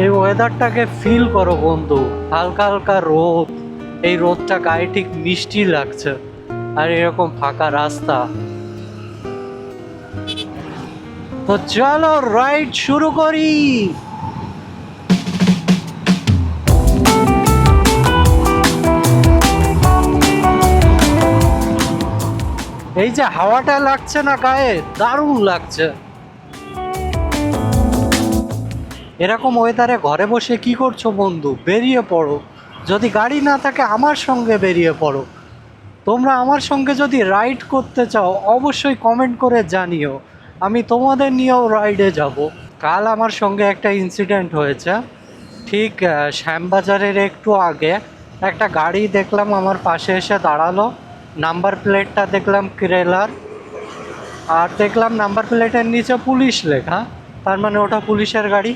এই ওয়েদারটাকে ফিল করো বন্ধু, হালকা হালকা রোদ, এই রোদটা গায়ে ঠিক মিষ্টি লাগছে, আর এরকম ফাঁকা রাস্তা। তো চলো রাইড শুরু করি। এই যে হাওয়াটা লাগছে না গায়ে, দারুণ লাগছে। এরকম ওয়েদারে ঘরে বসে কি করছো বন্ধু? বেরিয়ে পড়ো, যদি গাড়ি না থাকে আমার সঙ্গে বেরিয়ে পড়ো। তোমরা আমার সঙ্গে যদি রাইড করতে চাও অবশ্যই কমেন্ট করে জানিও, আমি তোমাদের নিয়েও রাইডে যাব। কাল আমার সঙ্গে একটা ইনসিডেন্ট হয়েছে, ঠিক শ্যামবাজারের একটু আগে একটা গাড়ি দেখলাম আমার পাশে এসে দাঁড়ালো, নাম্বার প্লেটটা দেখলাম কেরালার, আর দেখলাম নাম্বার প্লেটের নিচে পুলিশ লেখা, তার মানে ওটা পুলিশের গাড়ি।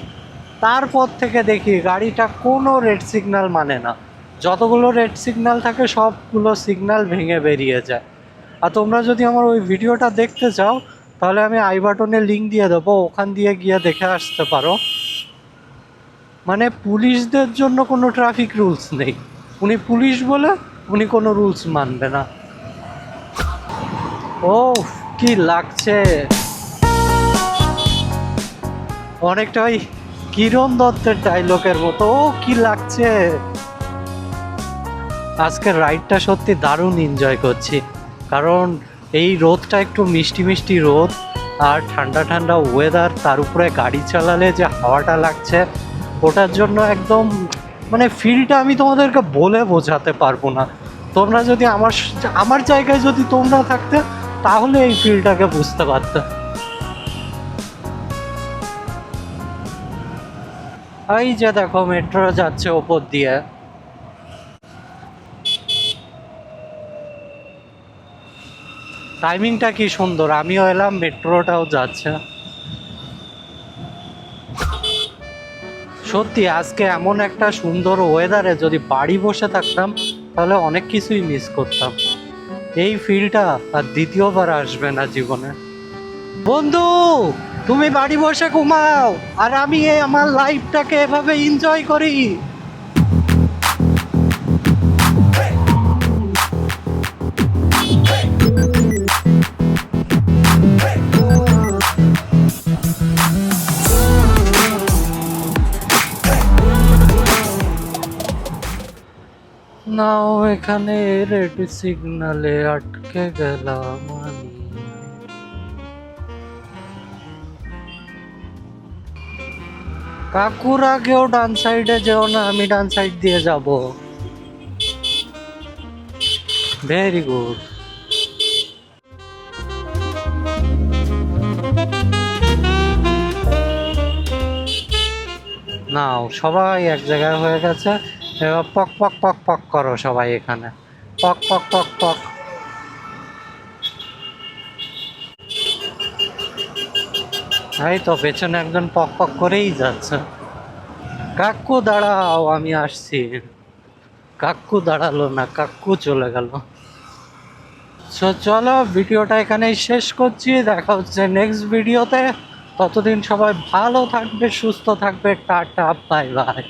তারপর থেকে দেখি গাড়িটা কোনো রেড সিগন্যাল মানে না, যতগুলো রেড সিগন্যাল থাকে সবগুলো সিগন্যাল ভেঙে বেরিয়ে যায়। আর তোমরা যদি আমার ওই ভিডিওটা দেখতে চাও তাহলে আমি আই বাটনে লিঙ্ক দিয়ে দেবো, ওখান দিয়ে গিয়ে দেখে আসতে পারো। মানে পুলিশদের জন্য কোনো ট্রাফিক রুলস নেই, উনি পুলিশ বলে উনি কোনো রুলস মানবে না। ও কি লাগছে, অনেকটা ওই কিরণ দত্তের ডায়লগের মতো। ও কি লাগছে। আজকের রাইডটা সত্যি দারুণ এনজয় করছি, কারণ এই রোদটা একটু মিষ্টি মিষ্টি রোদ, আর ঠান্ডা ঠান্ডা ওয়েদার, তার উপরে গাড়ি চালালে যে হাওয়াটা লাগছে ওটার জন্য একদম মানে ফিলটা আমি তোমাদেরকে বলে বোঝাতে পারবো না। তোমরা যদি আমার জায়গায় যদি তোমরা থাকতে তাহলে এই ফিলটাকে বুঝতে পারতে। এই যে দেখো মেট্রো যাচ্ছে ওপর দিয়ে। টাইমিংটা কি সুন্দর, আমিও এলাম মেট্রোটাও যাচ্ছে। সত্যি আজকে এমন একটা সুন্দর ওয়েদারে যদি বাড়ি বসে থাকতাম তাহলে অনেক কিছুই মিস করতাম। এই ফিলটা আর দ্বিতীয়বার আসবে না জীবনে। বন্ধু, তুমি বাড়ি বসে ঘুমাও আর আমি আমার লাইফটাকে এভাবে এনজয় করি। নাও এখানে রেড সিগনালে আটকে গেলাম আমি। কাকুর আগেও ডান সাইডে যেও না, আমি ডান সাইড দিয়ে যাব। Very good. নাও সবাই এক জায়গায় হয়ে গেছে, এবার পক পক পক পক করো সবাই এখানে, পক পক পক পক। এই তো পেছনে একজন পক পক করেই যাচ্ছে। কাকু দাঁড়াও আমি আসছি। কাকু দাঁড়ালো না, কাকু চলে গেল। চলো ভিডিওটা এখানেই শেষ করছি, দেখা হচ্ছে নেক্সট ভিডিওতে। ততদিন সবাই ভালো থাকবে, সুস্থ থাকবে, টাটা বাই বাই।